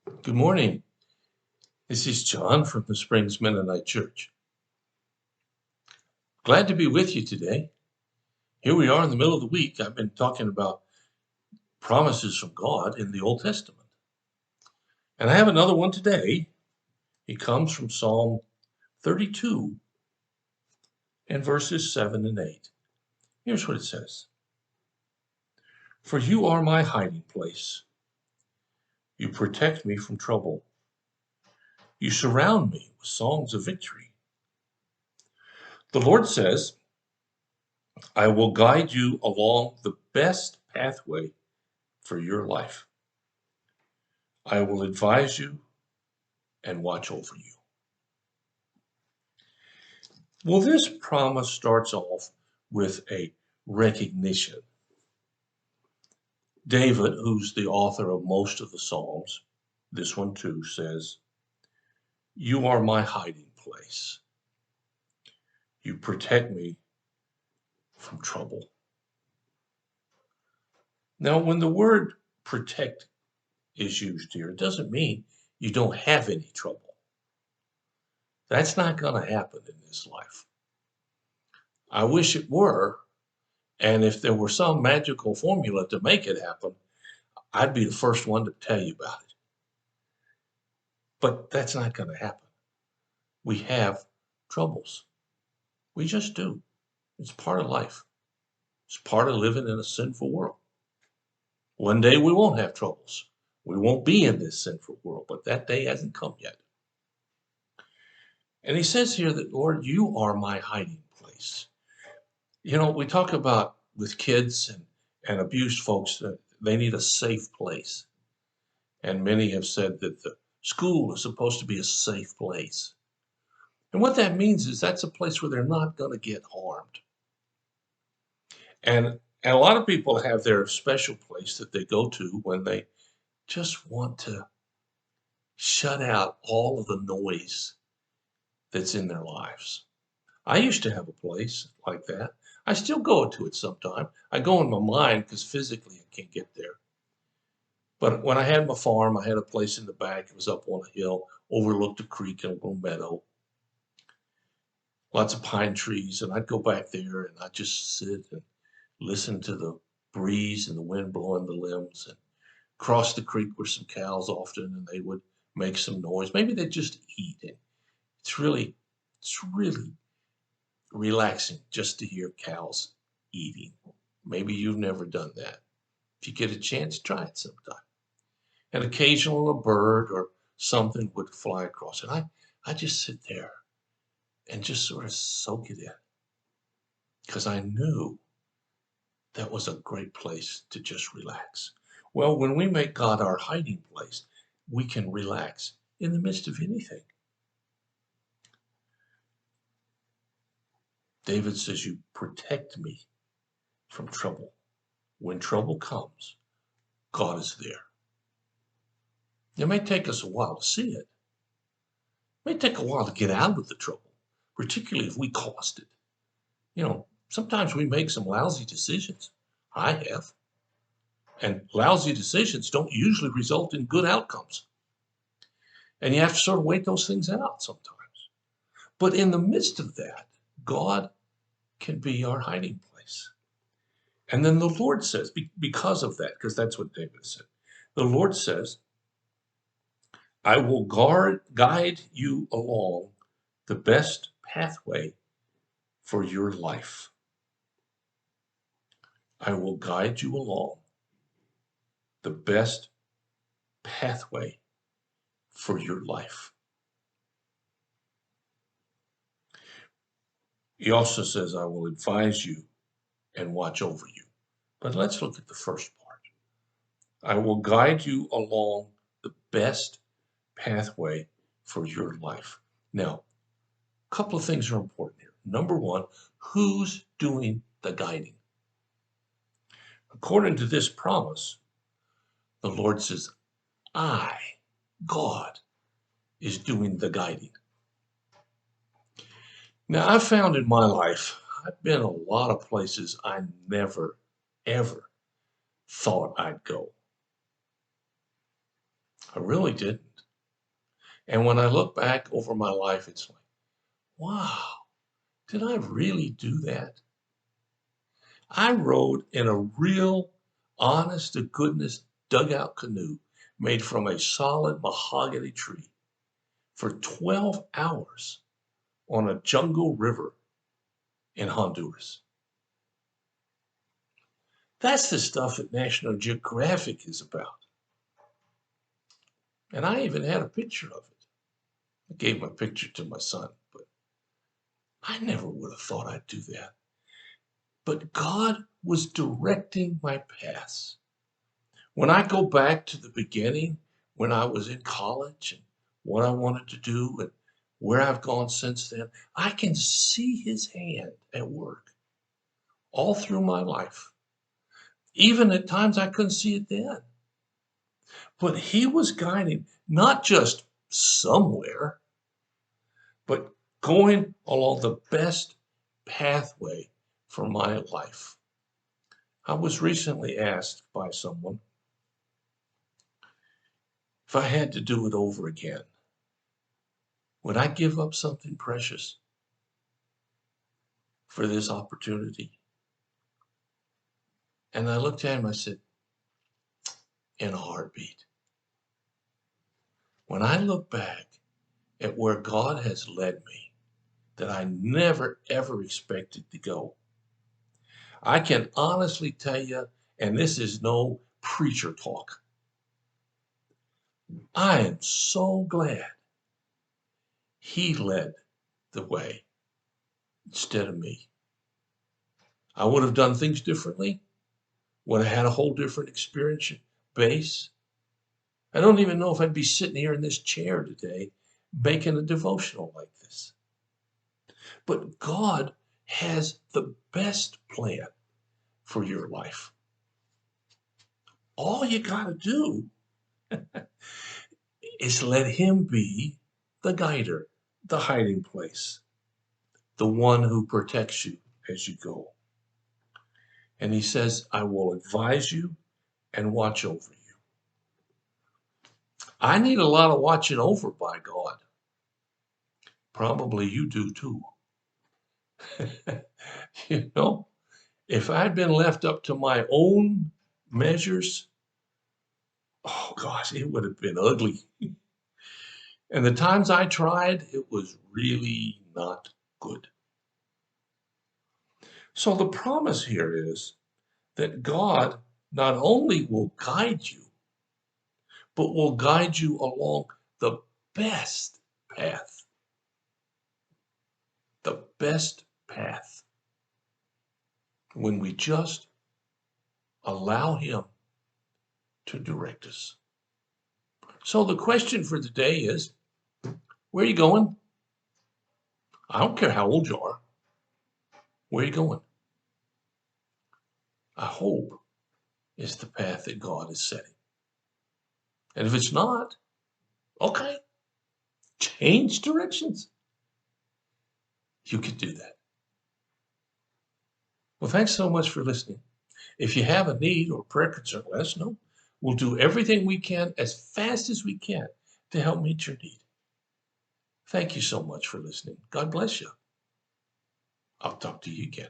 Good morning. This is John from the Springs Mennonite Church. Glad to be with you today. Here we are in the middle of the week. I've been talking about promises from God in the Old Testament. And I have another one today. It comes from Psalm 32 and verses 7 and 8. Here's what it says. For you are my hiding place. You protect me from trouble. You surround me with songs of victory. The Lord says, I will guide you along the best pathway for your life. I will advise you and watch over you. Well, this promise starts off with a recognition. David, who's the author of most of the Psalms, this one too, says, You are my hiding place. You protect me from trouble. Now, when the word protect is used here, it doesn't mean you don't have any trouble. That's not going to happen in this life. I wish it were. And if there were some magical formula to make it happen, I'd be the first one to tell you about it. But that's not going to happen. We have troubles. We just do. It's part of life. It's part of living in a sinful world. One day we won't have troubles. We won't be in this sinful world, but that day hasn't come yet. And he says here that, Lord, you are my hiding place. You know, we talk about with kids and abused folks that they need a safe place. And many have said that the school is supposed to be a safe place. And what that means is that's a place where they're not going to get harmed. And a lot of people have their special place that they go to when they just want to shut out all of the noise that's in their lives. I used to have a place like that. I still go to it sometime. I go in my mind because physically I can't get there. But when I had my farm, I had a place in the back. It was up on a hill, overlooked a creek and a little meadow. Lots of pine trees, and I'd go back there and I'd just sit and listen to the breeze and the wind blowing the limbs, and cross the creek with some cows often, and they would make some noise. Maybe they'd just eat. And it's really relaxing just to hear cows eating. Maybe you've never done that. If you get a chance, try it sometime. And occasionally a bird or something would fly across, and I just sit there and just sort of soak it in because I knew that was a great place to just relax. Well, when we make God our hiding place, we can relax in the midst of anything. David says, You protect me from trouble. When trouble comes, God is there. It may take us a while to see it. It may take a while to get out of the trouble, particularly if we caused it. You know, sometimes we make some lousy decisions. I have. And lousy decisions don't usually result in good outcomes. And you have to sort of wait those things out sometimes. But in the midst of that, God can be our hiding place. And then the Lord says, because of that, because that's what David said, the Lord says, I will guide you along the best pathway for your life. I will guide you along the best pathway for your life. He also says, I will advise you and watch over you. But let's look at the first part. I will guide you along the best pathway for your life. Now, a couple of things are important here. Number one, who's doing the guiding? According to this promise, the Lord says, I, God, is doing the guiding. Now, I've found in my life, I've been a lot of places I never, ever thought I'd go. I really didn't. And when I look back over my life, it's like, wow, did I really do that? I rode in a real, honest to goodness dugout canoe made from a solid mahogany tree for 12 hours on a jungle river in Honduras. That's the stuff that National Geographic is about. And I even had a picture of it. I gave my picture to my son, but I never would have thought I'd do that. But God was directing my paths. When I go back to the beginning, when I was in college and what I wanted to do and where I've gone since then, I can see his hand at work all through my life. Even at times I couldn't see it then. But he was guiding, not just somewhere, but going along the best pathway for my life. I was recently asked by someone if I had to do it over again, would I give up something precious for this opportunity? And I looked at him, I said, in a heartbeat. When I look back at where God has led me, that I never ever expected to go, I can honestly tell you, and this is no preacher talk, I am so glad he led the way instead of me. I would have done things differently, would have had a whole different experience base. I don't even know if I'd be sitting here in this chair today making a devotional like this. But God has the best plan for your life. All you got to do is let him be the guider, the hiding place, the one who protects you as you go. And he says, I will advise you and watch over you. I need a lot of watching over by God. Probably you do too. You know, if I'd been left up to my own measures, oh gosh, it would have been ugly. And the times I tried, it was really not good. So the promise here is that God not only will guide you, but will guide you along the best path. The best path. When we just allow him to direct us. So the question for the day is, where are you going? I don't care how old you are. Where are you going? I hope it's the path that God is setting. And if it's not, okay, change directions. You can do that. Well, thanks so much for listening. If you have a need or prayer concern, let us know. We'll do everything we can as fast as we can to help meet your need. Thank you so much for listening. God bless you. I'll talk to you again.